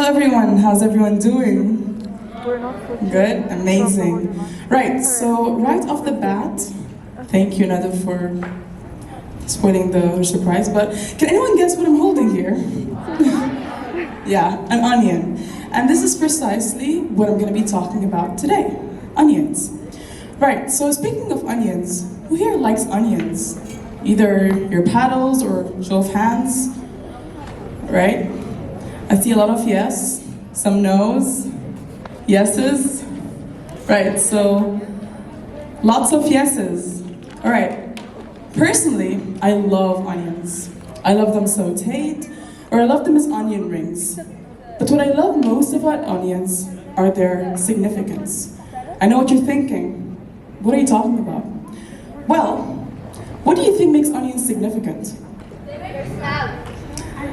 Hello everyone, how's everyone doing? We're not so Good, amazing. Right, so right off the bat, thank you Nada for spoiling the surprise, but can anyone guess what I'm holding here? Yeah, an onion. And this is precisely what I'm going to be talking about today, onions. Right, so speaking of onions, who here likes onions? Either your paddles or show of hands, right? I see a lot of yes, some no's, yeses. Right, so lots of yeses. All right, personally, I love onions. I love them sauteed, or I love them as onion rings. But what I love most about onions are their significance. I know what you're thinking. What are you talking about? Well, what do you think makes onions significant?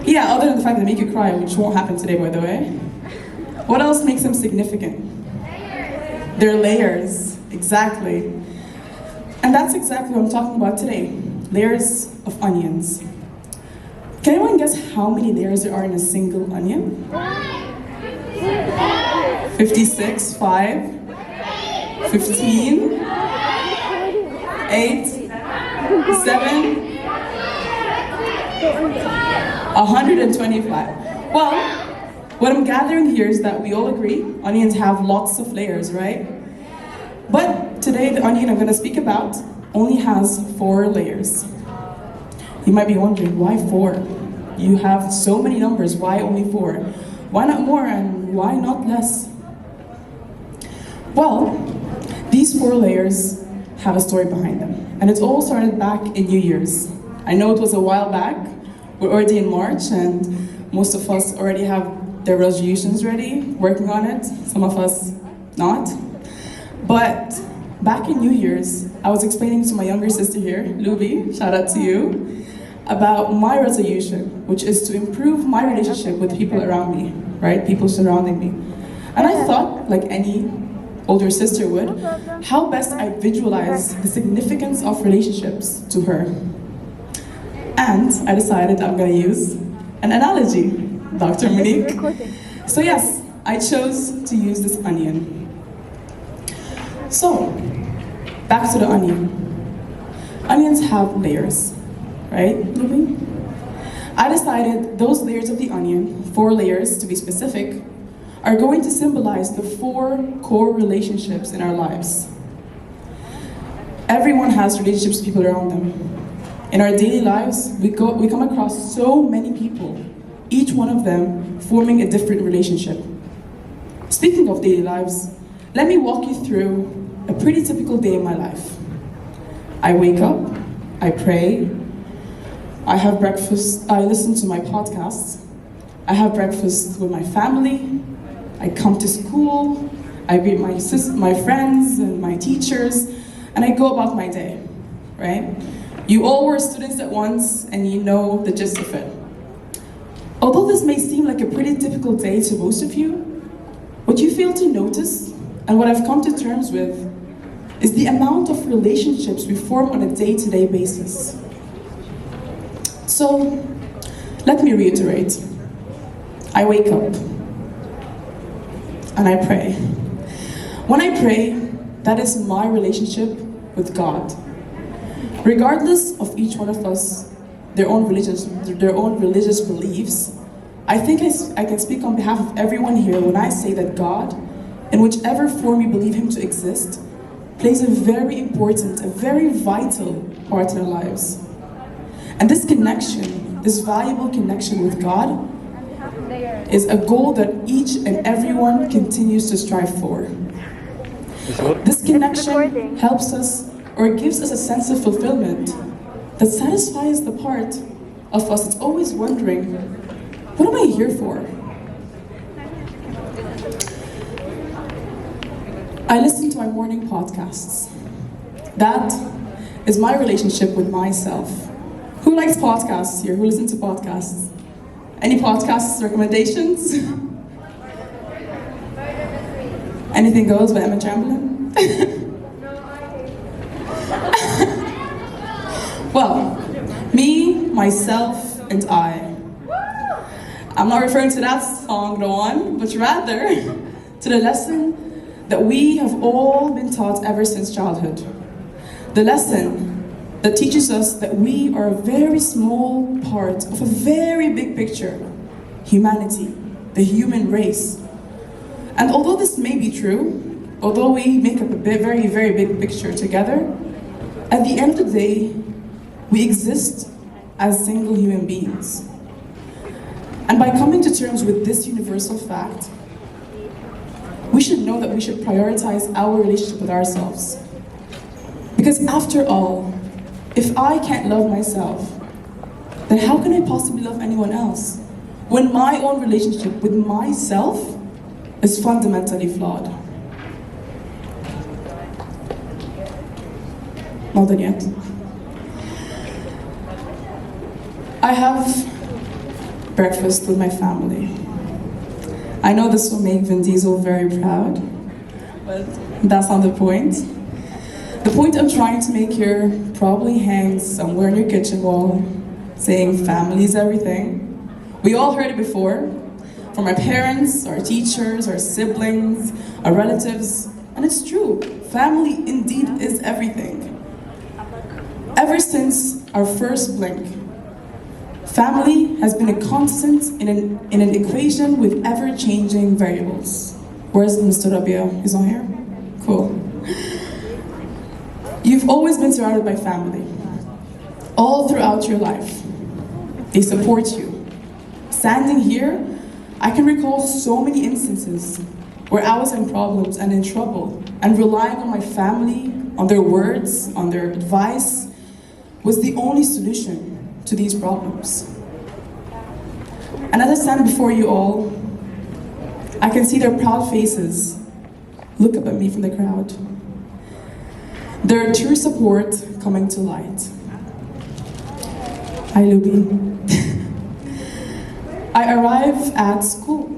Yeah, other than the fact that they make you cry, which won't happen today, by the way. What else makes them significant? Their layers, exactly. And that's exactly what I'm talking about today, layers of onions. Can anyone guess how many layers there are in a single onion? 56, 5, 15, 8, 7, 125. Well, what I'm gathering here is that we all agree onions have lots of layers, right? But today the onion I'm going to speak about only has 4 layers. You might be wondering, why 4? You have so many numbers, why only 4? Why not more and why not less? Well, these 4 layers have a story behind them. And it all started back in New Year's. I know it was a while back. We're already in March and most of us already have their resolutions ready, working on it. Some of us not. But back in New Year's, I was explaining to my younger sister here, Luby, shout out to you, about my resolution, which is to improve my relationship with people around me, right? People surrounding me. And I thought, like any older sister would, how best I visualize the significance of relationships to her. And I decided I'm going to use an analogy, Dr. Monique. So yes, I chose to use this onion. So, back to the onion. Onions have layers, right, Luby? I decided those layers of the onion, 4 layers to be specific, are going to symbolize the 4 core relationships in our lives. Everyone has relationships with people around them. In our daily lives, we come across so many people, each one of them forming a different relationship. Speaking of daily lives, let me walk you through a pretty typical day in my life. I wake up, I pray, I have breakfast, I listen to my podcasts, I have breakfast with my family, I come to school, I greet my friends and my teachers, and I go about my day, right? You all were students at once, and you know the gist of it. Although this may seem like a pretty typical day to most of you, what you fail to notice, and what I've come to terms with, is the amount of relationships we form on a day-to-day basis. So, let me reiterate. I wake up, and I pray. When I pray, that is my relationship with God. Regardless of each one of us, their own religious beliefs, I think I can speak on behalf of everyone here when I say that God, in whichever form you believe Him to exist, plays a very important, a very vital part in our lives. And this connection, this valuable connection with God, is a goal that each and everyone continues to strive for. This connection helps us, or gives us a sense of fulfillment that satisfies the part of us that's always wondering, what am I here for? I listen to my morning podcasts. That is my relationship with myself. Who likes podcasts here? Who listens to podcasts? Any podcast recommendations? Anything Goes by Emma Chamberlain? Well, me, myself, and I I'm not referring to that song, no one, but rather to the lesson that we have all been taught ever since childhood. The lesson that teaches us that we are a very small part of a very big picture, humanity, the human race. And although this may be true, although we make up a very, very big picture together, at the end of the day, we exist as single human beings. And by coming to terms with this universal fact, we should know that we should prioritize our relationship with ourselves. Because after all, if I can't love myself, then how can I possibly love anyone else? When my own relationship with myself is fundamentally flawed. Not done yet. I have breakfast with my family. I know this will make Vin Diesel very proud, but that's not the point. The point I'm trying to make here probably hangs somewhere in your kitchen wall, saying family is everything. We all heard it before, from our parents, our teachers, our siblings, our relatives, and it's true. Family indeed is everything. Ever since our first blink, family has been a constant in an equation with ever-changing variables. Where's Mr. Rabia? He's on here? Cool. You've always been surrounded by family, all throughout your life. They support you. Standing here, I can recall so many instances where I was in problems and in trouble, and relying on my family, on their words, on their advice, was the only solution to these problems. And as I stand before you all, I can see their proud faces look up at me from the crowd. Their true support coming to light. Hi, Luby. I arrive at school.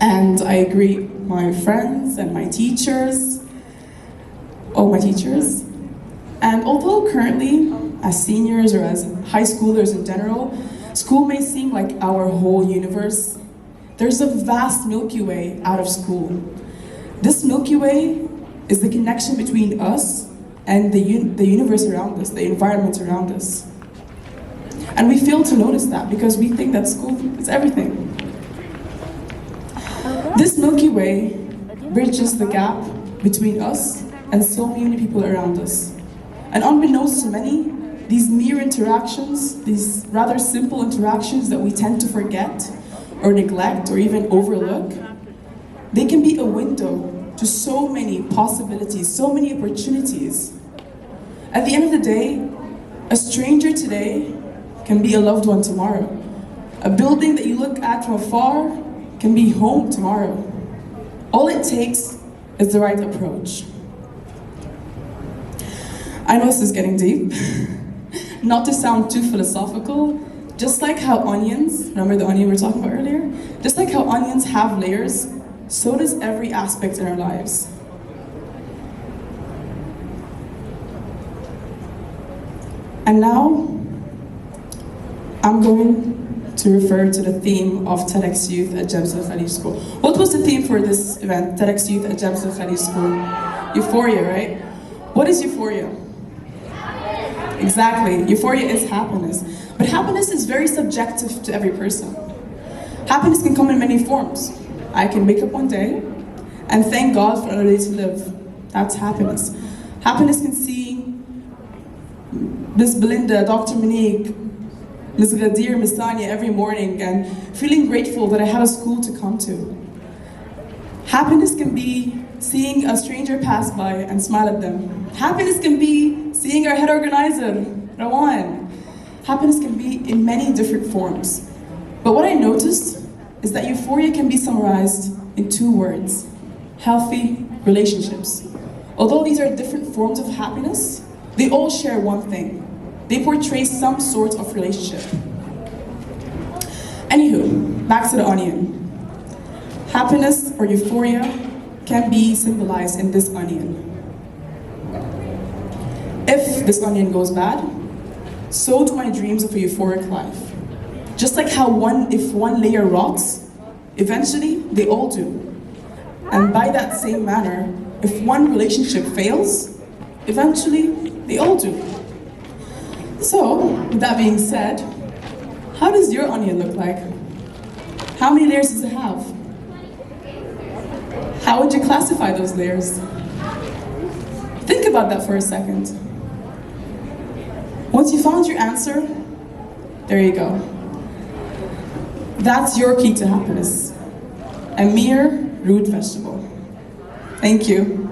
And I greet my friends and my teachers, all my teachers. And although currently, as seniors or as high schoolers in general, school may seem like our whole universe, there's a vast Milky Way out of school. This Milky Way is the connection between us and the universe around us, the environment around us. And we fail to notice that because we think that school is everything. This Milky Way bridges the gap between us and so many people around us. And unbeknownst to many, these mere interactions, these rather simple interactions that we tend to forget or neglect or even overlook, they can be a window to so many possibilities, so many opportunities. At the end of the day, a stranger today can be a loved one tomorrow. A building that you look at from afar can be home tomorrow. All it takes is the right approach. I know this is getting deep. Not to sound too philosophical, just like how onions, remember the onion we were talking about earlier? Just like how onions have layers, so does every aspect in our lives. And now, I'm going to refer to the theme of TEDxYouth at GEMSAlKhaleejSchool. What was the theme for this event, TEDxYouth at GEMSAlKhaleejSchool? Euphoria, right? What is euphoria? Exactly, euphoria is happiness. But happiness is very subjective to every person. Happiness can come in many forms. I can wake up one day and thank God for another day to live. That's happiness. Happiness can see Miss Belinda, Dr. Monique, Ms. Ghadir, Ms. Tanya every morning and feeling grateful that I have a school to come to. Happiness can be seeing a stranger pass by and smile at them. Happiness can be seeing our head organizer, Rawan. Happiness can be in many different forms. But what I noticed is that euphoria can be summarized in two words: healthy relationships. Although these are different forms of happiness, they all share one thing. They portray some sort of relationship. Anywho, back to the onion. Happiness or euphoria can be symbolized in this onion. If this onion goes bad, so do my dreams of a euphoric life. Just like how if one layer rots, eventually they all do. And by that same manner, if one relationship fails, eventually they all do. So, with that being said, how does your onion look like? How many layers does it have? How would you classify those layers? Think about that for a second. Once you found your answer, there you go. That's your key to happiness. A mere root vegetable. Thank you.